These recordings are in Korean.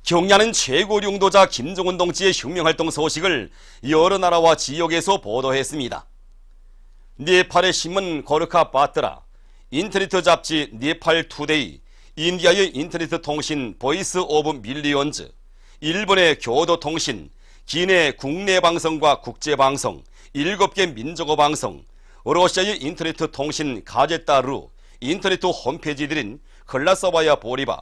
경야는 최고 용도자 김정은 동지의 혁명활동 소식을 여러 나라와 지역에서 보도했습니다. 네팔의 신문 고르카 바트라, 인터넷 잡지 네팔 투데이, 인디아의 인터넷 통신 보이스 오브 밀리언즈, 일본의 교도통신, 기내 국내 방송과 국제방송, 7개 민족어 방송, 러시아의 인터넷 통신 가제따루, 인터넷 홈페이지들인 클라서바야 보리바,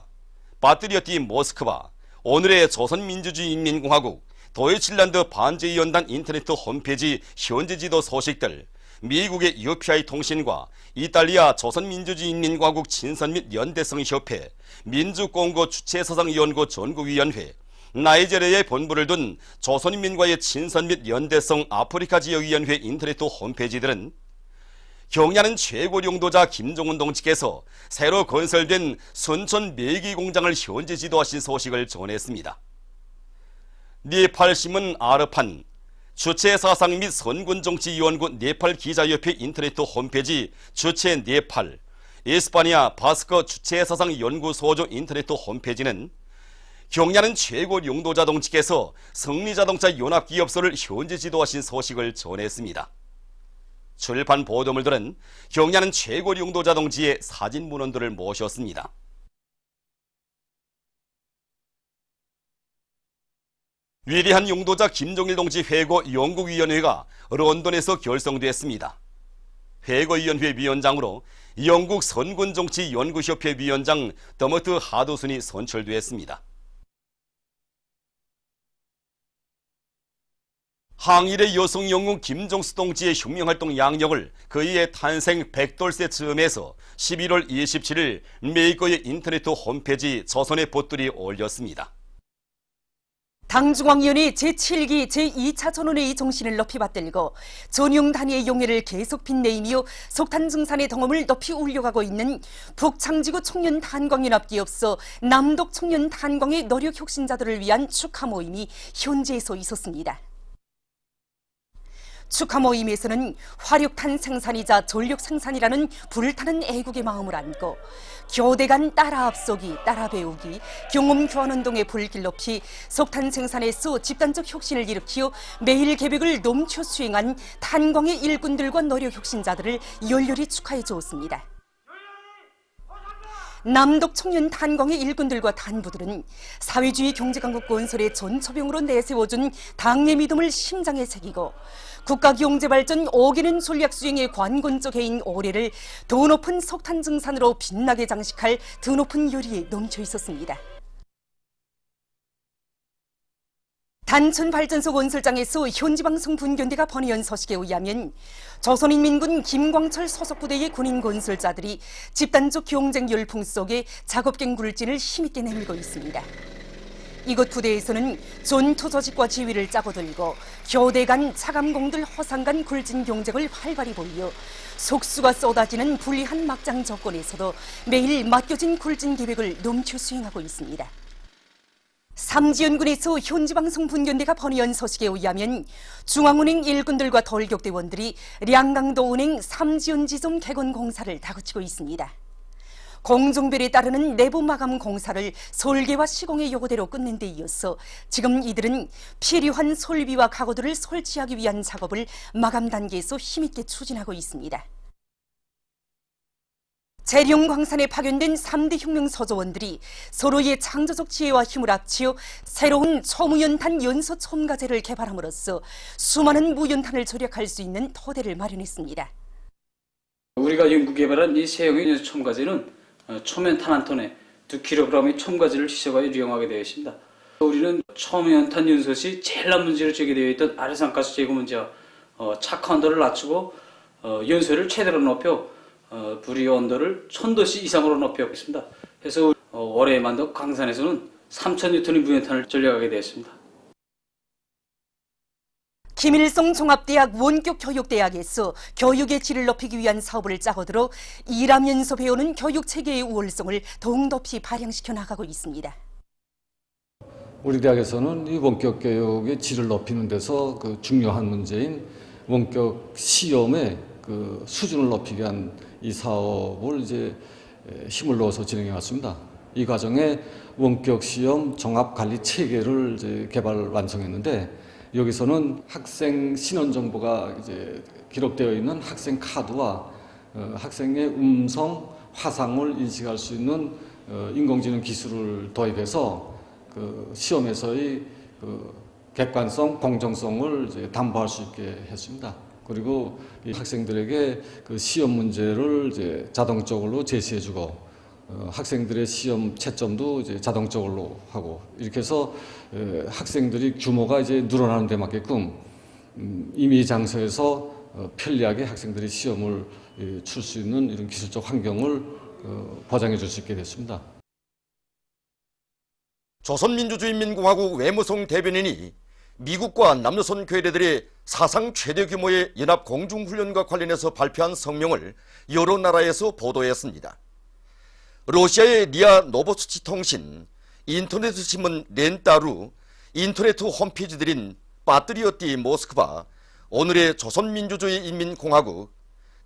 바트리어티 모스크바, 오늘의 조선민주주의인민공화국, 도이칠란드 반제연단 인터넷 홈페이지 현지 지도 소식들, 미국의 UPI 통신과 이탈리아 조선민주주의인민공화국 친선 및 연대성협회, 민주공고 주체사상연구 전국위원회, 나이제리아의 본부를 둔 조선인민과의 친선 및 연대성 아프리카 지역위원회 인터넷 홈페이지들은 경야는 최고 용도자 김정은 동지께서 새로 건설된 순천 매기 공장을 현지 지도하신 소식을 전했습니다. 네팔 신문 아르판, 주체사상 및 선군정치연구 네팔 기자협회 인터넷 홈페이지 주체 네팔, 이스파니아 바스커 주체사상연구소조 인터넷 홈페이지는 경야는 최고 용도자 동지께서 성리자동차 연합기업소를 현지 지도하신 소식을 전했습니다. 출판 보도물들은 경야는 최고 용도자 동지의 사진 문헌들을 모셨습니다. 위대한 용도자 김정일 동지 회고 영국위원회가 런던에서 결성됐습니다. 회고위원회 위원장으로 영국 선군정치연구협회 위원장 더머트 하도슨이 선출됐습니다. 항일의 여성 영웅 김정수 동지의 혁명활동 양력을 그의 탄생 100돌세 즈음에서 11월 27일 메이커의 인터넷 홈페이지 조선의 보들이 올렸습니다. 당중앙위원회 제7기 제2차 전원회의 정신을 높이 받들고 전용 단위의 용해를 계속 빛내이며 석탄 증산의 덩어을 높이 올려가고 있는 북창지구 청년 탄광연합기업소 남독 청년 탄광의 노력 혁신자들을 위한 축하 모임이 현지에서 있었습니다. 축하 모임에서는 화력탄 생산이자 전력 생산이라는 불타는 애국의 마음을 안고 교대 간 따라 앞서기, 따라 배우기, 경험 교환운동의 불길 높이 석탄 생산에서 집단적 혁신을 일으키어 매일 계획을 넘쳐 수행한 탄광의 일꾼들과 노력 혁신자들을 열렬히 축하해 주었습니다. 남독 청년 탄광의 일꾼들과 단부들은 사회주의 경제강국 건설의 전초병으로 내세워준 당의 믿음을 심장에 새기고 국가경제발전 5개년 전략 수행의 관건적 해인 올해를 더 높은 석탄 증산으로 빛나게 장식할 더 높은 열의에 넘쳐 있었습니다. 단천발전소 건설장에서 현지방송 분견대가 번의한 소식에 의하면 조선인민군 김광철 소속 부대의 군인 건설자들이 집단적 경쟁 열풍 속에 작업갱 굴진을 힘있게 내밀고 있습니다. 이곳 부대에서는 전투 조직과 지휘를 짜고 들고 교대 간 차감공들 허상 간 굴진 경쟁을 활발히 벌여 속수가 쏟아지는 불리한 막장 조건에서도 매일 맡겨진 굴진 계획을 넘쳐 수행하고 있습니다. 삼지연군에서 현지방송 분견대가 번의한 소식에 의하면 중앙은행 일꾼들과 돌격대원들이 량강도은행 삼지연지점 개건 공사를 다그치고 있습니다. 공정별에 따르는 내부 마감 공사를 설계와 시공의 요구대로 끝낸 데 이어서 지금 이들은 필요한 설비와 가구들을 설치하기 위한 작업을 마감 단계에서 힘있게 추진하고 있습니다. 재룡광산에 파견된 3대 혁명 서조원들이 서로의 창조적 지혜와 힘을 합치어 새로운 초무연탄 연소 첨가제를 개발함으로써 수많은 무연탄을 절약할 수 있는 토대를 마련했습니다. 우리가 연구 개발한 이 세형의 연소 첨가제는 초면탄 한 톤에 2kg의 첨가제를 희석하여 이용하게 되어 있습니다. 우리는 초면탄 연소 시 제일 난 문제로 제기되어 있던 아래산가스 제거 문제와 착화 온도를 낮추고 연소를 최대로 높여 불의 온도를 1000도씨 이상으로 높였습니다. 그래서 올해 만든 광산에서는 3000N의 무연탄을 전력하게 되었습니다. 김일성 종합대학 원격교육대학에서 교육의 질을 높이기 위한 사업을 짜고 들어 일하면서 배우는 교육체계의 우월성을 더욱 높이 발扬시켜 나가고 있습니다. 우리 대학에서는 이 원격 교육의 질을 높이는 데서 그 중요한 문제인 원격 시험의 그 수준을 높이기 위한 이 사업을 이제 힘을 넣어서 진행해 왔습니다. 이 과정에 원격 시험 종합 관리 체계를 이제 개발 완성했는데, 여기서는 학생 신원 정보가 이제 기록되어 있는 학생 카드와 학생의 음성, 화상을 인식할 수 있는 인공지능 기술을 도입해서 그 시험에서의 그 객관성, 공정성을 이제 담보할 수 있게 했습니다. 그리고 이 학생들에게 그 시험 문제를 이제 자동적으로 제시해주고, 학생들의 시험 채점도 이제 자동적으로 하고, 이렇게 해서 학생들이 규모가 이제 늘어나는 데 맞게끔 임의 장소에서 편리하게 학생들이 시험을 칠 수 있는 이런 기술적 환경을 보장해 줄 수 있게 됐습니다. 조선민주주의인민공화국 외무성 대변인이 미국과 남조선 괴뢰들의 사상 최대 규모의 연합 공중훈련과 관련해서 발표한 성명을 여러 나라에서 보도했습니다. 러시아의 리아 노보스치 통신, 인터넷 신문 렌따루, 인터넷 홈페이지들인 빠뜨리어띠 모스크바, 오늘의 조선민주주의인민공화국,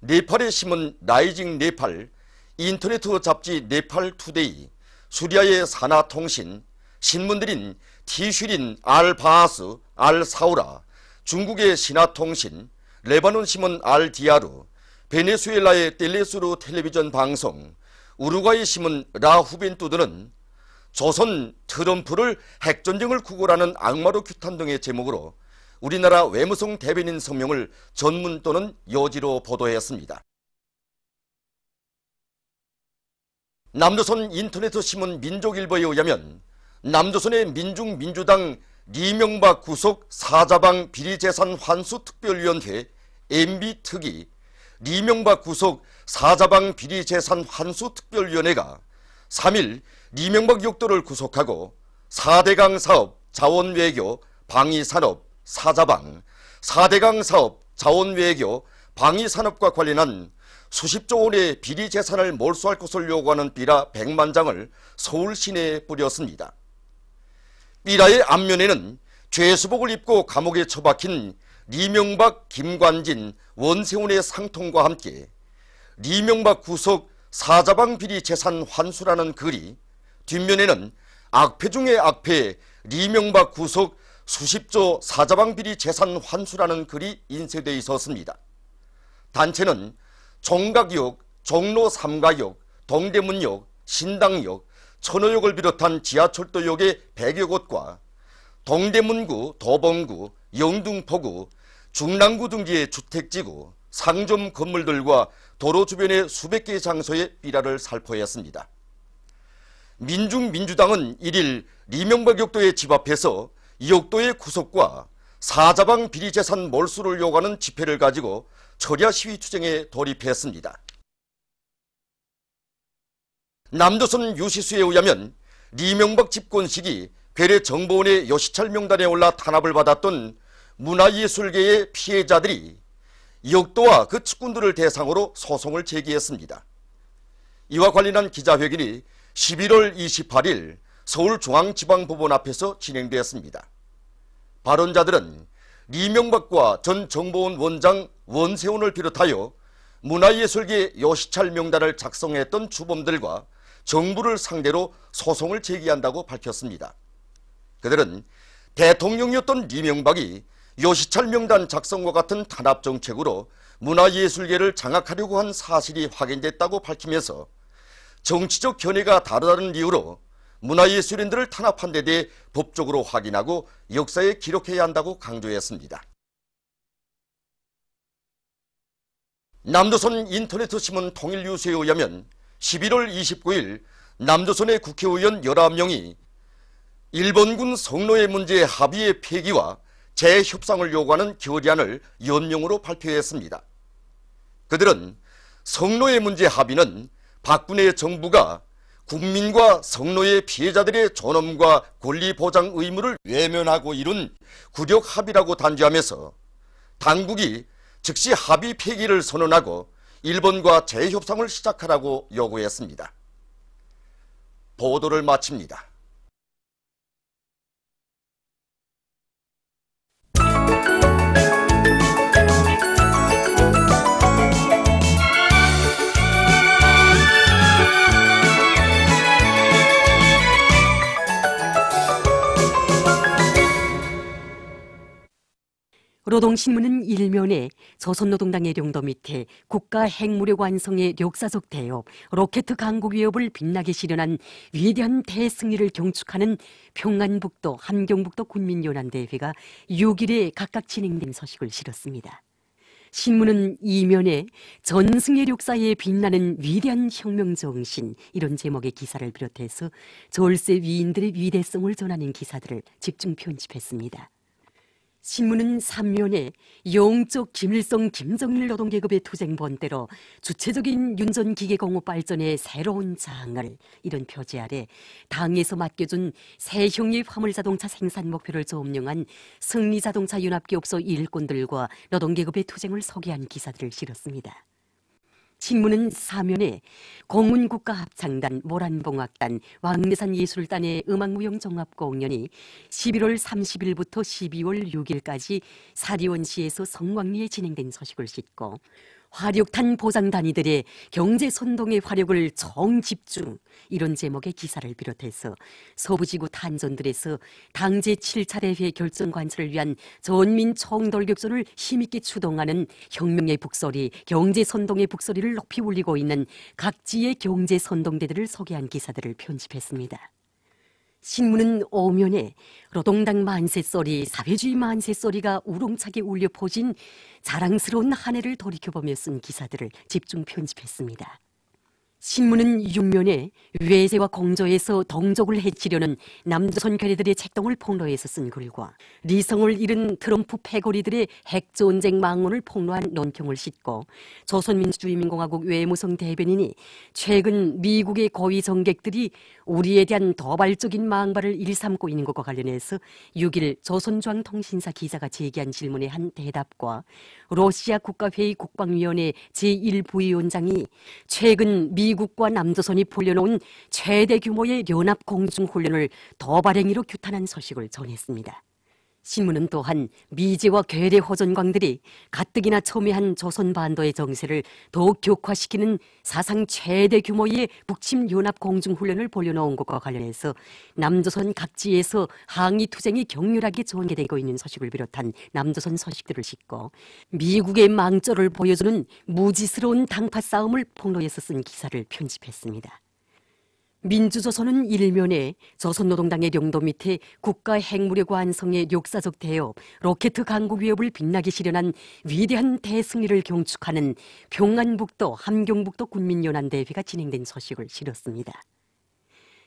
네팔의 신문 라이징 네팔, 인터넷 잡지 네팔 투데이, 수리아의 사나 통신, 신문들인 티슈린 알바하스, 알사우라, 중국의 신화통신, 레바논 신문 알디아르, 베네수엘라의 텔레수르 텔레비전 방송, 우루과이 신문 라후벤투드는 조선 트럼프를 핵전쟁을 구걸하는 악마로 규탄 등의 제목으로 우리나라 외무성 대변인 성명을 전문 또는 여지로 보도했습니다. 남조선 인터넷 신문 민족일보에 의하면 남조선의 민중민주당 리명박 구속 사자방 비리재산 환수특별위원회 MB특위 리명박 구속 사자방 비리재산 환수특별위원회가 3일 리명박 욕도를 구속하고 4대강 사업 자원외교 방위산업 사자방 4대강 사업 자원외교 방위산업과 관련한 수십조 원의 비리재산을 몰수할 것을 요구하는 삐라 100만 장을 서울 시내에 뿌렸습니다. 삐라의 앞면에는 죄수복을 입고 감옥에 처박힌 리명박, 김관진, 원세훈의 상통과 함께 리명박 구속 사자방 비리 재산 환수라는 글이, 뒷면에는 악패 중의 악패 리명박 구속 수십조 사자방 비리 재산 환수라는 글이 인쇄되어 있었습니다. 단체는 종각역, 종로 3가역, 동대문역, 신당역, 천호역을 비롯한 지하철도역의 100여 곳과 동대문구, 도봉구, 영등포구, 중랑구 등지의 주택지구, 상점 건물들과 도로 주변의 수백 개의 장소에 삐라를 살포했습니다. 민중민주당은 1일 리명박 욕도의 집 앞에서 욕도의 구속과 사자방 비리재산 몰수를 요구하는 집회를 가지고 철야 시위 투쟁에 돌입했습니다. 남조선 유시수에 의하면 리명박 집권 시기 괴뢰 정보원의 여시찰 명단에 올라 탄압을 받았던 문화예술계의 피해자들이 역도와 그 측근들을 대상으로 소송을 제기했습니다. 이와 관련한 기자회견이 11월 28일 서울중앙지방법원 앞에서 진행되었습니다. 발언자들은 리명박과 전 정보원 원장 원세훈을 비롯하여 문화예술계 여시찰 명단을 작성했던 주범들과 정부를 상대로 소송을 제기한다고 밝혔습니다. 그들은 대통령이었던 리명박이 여시찰 명단 작성과 같은 탄압 정책으로 문화예술계를 장악하려고 한 사실이 확인됐다고 밝히면서 정치적 견해가 다르다는 이유로 문화예술인들을 탄압한 데 대해 법적으로 확인하고 역사에 기록해야 한다고 강조했습니다. 남조선 인터넷 신문 통일뉴스에 의하면 11월 29일 남조선의 국회의원 19명이 일본군 성노예 문제 합의의 폐기와 재협상을 요구하는 결의안을 연명으로 발표했습니다. 그들은 성노예 문제 합의는 박근혜 정부가 국민과 성노예 피해자들의 존엄과 권리 보장 의무를 외면하고 이룬 굴욕 합의라고 단죄하면서 당국이 즉시 합의 폐기를 선언하고 일본과 재협상을 시작하라고 요구했습니다. 보도를 마칩니다. 노동신문은 일면에 조선노동당의 령도 밑에 국가 핵무력 완성의 역사적 대업, 로켓 강국 위협을 빛나게 실현한 위대한 대승리를 경축하는 평안북도, 함경북도 군민연합대회가 6일에 각각 진행된 소식을 실었습니다. 신문은 이면에 전승의 역사에 빛나는 위대한 혁명 정신, 이런 제목의 기사를 비롯해서 졸세 위인들의 위대성을 전하는 기사들을 집중 편집했습니다. 신문은 3면에 영적 김일성 김정일 노동계급의 투쟁 번대로 주체적인 윤전기계공업 발전의 새로운 장을, 이런 표지 아래 당에서 맡겨준 새형의 화물자동차 생산 목표를 조업용한 승리자동차연합기업소 일꾼들과 노동계급의 투쟁을 소개한 기사들을 실었습니다. 신문은 4면에 공문국가합창단, 모란봉악단, 왕래산예술단의 음악무용종합공연이 11월 30일부터 12월 6일까지 사리원시에서 성황리에 진행된 소식을 싣고 화력탄 보장단위들의 경제선동의 화력을 정집중, 이런 제목의 기사를 비롯해서 서부지구 탄전들에서 당 제7차 대회 결정 관철을 위한 전민 총돌격전을 힘있게 추동하는 혁명의 북소리, 경제선동의 북소리를 높이 울리고 있는 각지의 경제선동대들을 소개한 기사들을 편집했습니다. 신문은 5면에 노동당 만세소리, 사회주의 만세소리가 우렁차게 울려 퍼진 자랑스러운 한 해를 돌이켜보며 쓴 기사들을 집중 편집했습니다. 신문은 6면에 외세와 공조에서 동족을 해치려는 남조선 괴뢰들의 책동을 폭로해서 쓴 글과 리성을 잃은 트럼프 패거리들의 핵전쟁 망언을 폭로한 논평을 싣고 조선민주주의민공화국 외무성 대변인이 최근 미국의 고위 정객들이 우리에 대한 도발적인 망발을 일삼고 있는 것과 관련해서 6일 조선중앙통신사 기자가 제기한 질문에 한 대답과 러시아 국가회의 국방위원회 제1부위원장이 최근 미국과 남조선이 벌여놓은 최대 규모의 연합 공중훈련을 도발행위로 규탄한 소식을 전했습니다. 신문은 또한 미제와 괴뢰 호전광들이 가뜩이나 첨예한 조선 반도의 정세를 더욱 격화시키는 사상 최대 규모의 북침 연합 공중훈련을 벌여놓은 것과 관련해서 남조선 각지에서 항의 투쟁이 격렬하게 전개되고 있는 소식을 비롯한 남조선 소식들을 싣고 미국의 망조를 보여주는 무지스러운 당파 싸움을 폭로해서 쓴 기사를 편집했습니다. 민주조선은 일면에 조선노동당의 령도 밑에 국가 핵무력 완성의 역사적 대업, 로켓 강국 위협을 빛나게 실현한 위대한 대승리를 경축하는 평안북도, 함경북도 군민연합대회가 진행된 소식을 실었습니다.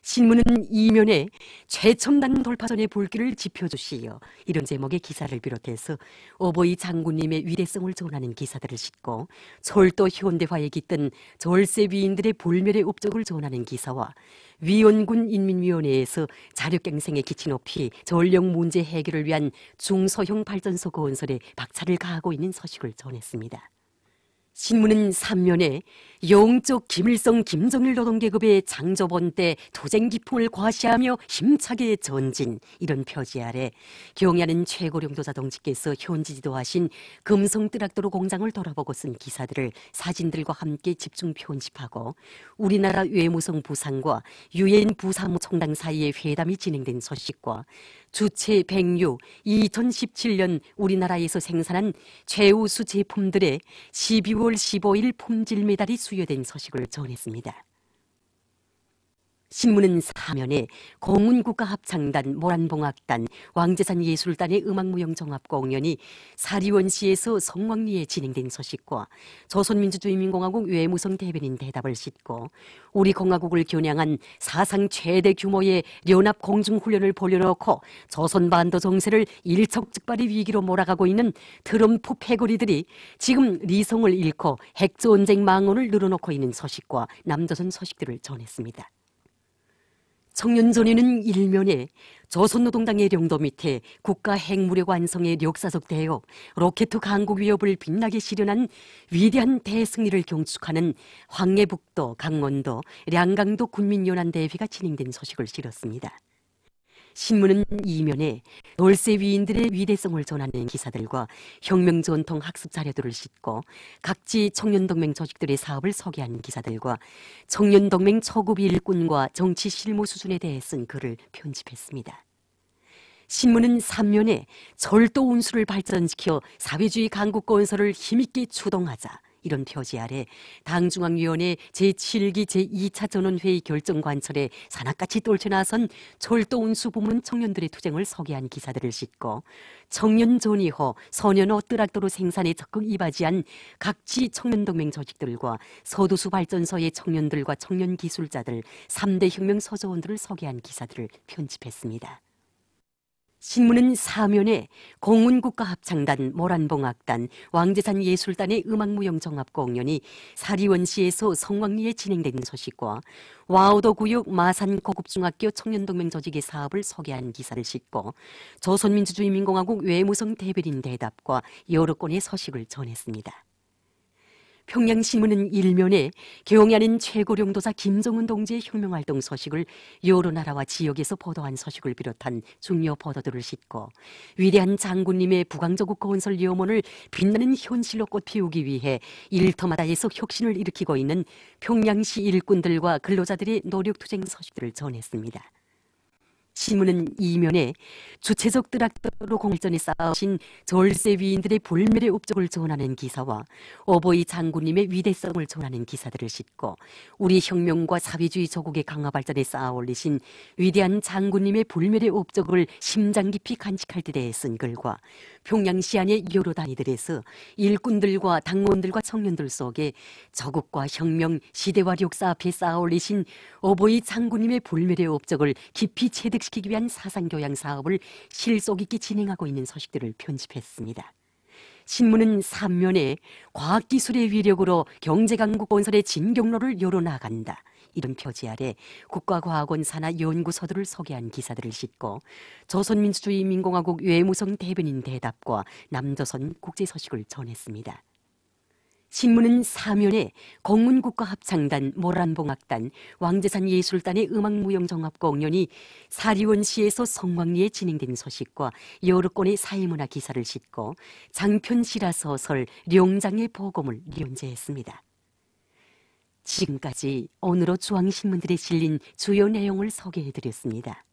신문은 이면에 최첨단 돌파전의 불길을 지펴주시오, 이런 제목의 기사를 비롯해서 어버이 장군님의 위대성을 전하는 기사들을 싣고 철도 현대화에 깃든 절세 위인들의 불멸의 업적을 전하는 기사와 위원군 인민위원회에서 자력갱생의 기치 높이 전력 문제 해결을 위한 중소형 발전소 건설에 박차를 가하고 있는 소식을 전했습니다. 신문은 3면에 영적 김일성 김정일 노동계급의 장조번 때 투쟁 기풍을 과시하며 힘차게 전진, 이런 표지 아래 경야는 최고령도 자동직께서 현지 지도하신 금성뜨락도로 공장을 돌아보고 쓴 기사들을 사진들과 함께 집중 편집하고 우리나라 외무성 부상과 유엔 부사무총장 사이의 회담이 진행된 소식과 주체 106, 2017년 우리나라에서 생산한 최우수 제품들의 12월 15일 품질 메달이 수여된 소식을 전했습니다. 신문은 4면에 공문국가합창단, 모란봉악단, 왕제산예술단의 음악무용종합공연이 사리원시에서 성황리에 진행된 소식과 조선민주주의민공화국 외무성 대변인 대답을 싣고 우리 공화국을 겨냥한 사상 최대 규모의 연합 공중훈련을 벌여놓고 조선반도 정세를 일촉즉발의 위기로 몰아가고 있는 트럼프 패거리들이 지금 리성을 잃고 핵전쟁 망언을 늘어놓고 있는 소식과 남조선 소식들을 전했습니다. 청년전에는 일면에 조선노동당의 령도 밑에 국가 핵무력 완성의 역사적 대업, 로켓 강국 위협을 빛나게 실현한 위대한 대승리를 경축하는 황해북도, 강원도, 량강도 군민연합대회가 진행된 소식을 실었습니다. 신문은 이면에 돌세 위인들의 위대성을 전하는 기사들과 혁명 전통 학습 자료들을 싣고 각지 청년동맹 조직들의 사업을 소개한 기사들과 청년동맹 초급 일꾼과 정치 실무 수준에 대해 쓴 글을 편집했습니다. 신문은 3면에 철도 운수를 발전시켜 사회주의 강국 건설을 힘있게 추동하자 이런 표지 아래 당중앙위원회 제7기 제2차 전원회의 결정 관철에 사나같이 떨쳐나선 철도 운수 부문 청년들의 투쟁을 소개한 기사들을 싣고 청년 전이호 소년호 뜨락도로 생산에 적극 이바지한 각지 청년동맹 조직들과 서도수 발전소의 청년들과 청년 기술자들 3대 혁명 서조원들을 소개한 기사들을 편집했습니다. 신문은 4면에 공운국가합창단, 모란봉악단, 왕제산 예술단의 음악무용종합공연이 사리원시에서 성황리에 진행된 소식과 와우도구역 마산 고급중학교 청년동맹 조직의 사업을 소개한 기사를 싣고 조선민주주의민공화국 외무성 대변인 대답과 여러 건의 소식을 전했습니다. 평양신문은 1면에 경야는 최고령도자 김정은 동지의 혁명활동 소식을 여러 나라와 지역에서 보도한 소식을 비롯한 중요 보도들을 싣고 위대한 장군님의 북왕조국 건설 염원을 빛나는 현실로 꽃피우기 위해 일터마다에서 혁신을 일으키고 있는 평양시 일꾼들과 근로자들의 노력투쟁 소식들을 전했습니다. 신문은 2면에 주체적 뜨락도로 공발전에 쌓으신 절세 위인들의 불멸의 업적을 전하는 기사와 어버이 장군님의 위대성을 전하는 기사들을 싣고 우리 혁명과 사회주의 조국의 강화 발전에 쌓아 올리신 위대한 장군님의 불멸의 업적을 심장 깊이 간직할 때 쓴 글과 평양시 안의 여러 단위들에서 일꾼들과 당원들과 청년들 속에 조국과 혁명, 시대와 역사 앞에 쌓아 올리신 어버이 장군님의 불멸의 업적을 깊이 체득시키기 위한 사상교양 사업을 실속 있게 진행하고 있는 소식들을 편집했습니다. 신문은 3면에 과학기술의 위력으로 경제강국 건설의 진경로를 열어나간다. 이런 표지 아래 국가과학원 산하 연구소들을 소개한 기사들을 싣고 조선민주주의민공화국 외무성 대변인 대답과 남조선 국제소식을 전했습니다. 신문은 4면에 공문국가합창단, 모란봉악단, 왕제산 예술단의 음악무용종합공연이 사리원시에서 성황리에 진행된 소식과 여러 건의 사회문화 기사를 싣고 장편 실화소설 룡장의 보검을 연재했습니다. 지금까지 오늘의 중앙신문들에 실린 주요 내용을 소개해드렸습니다.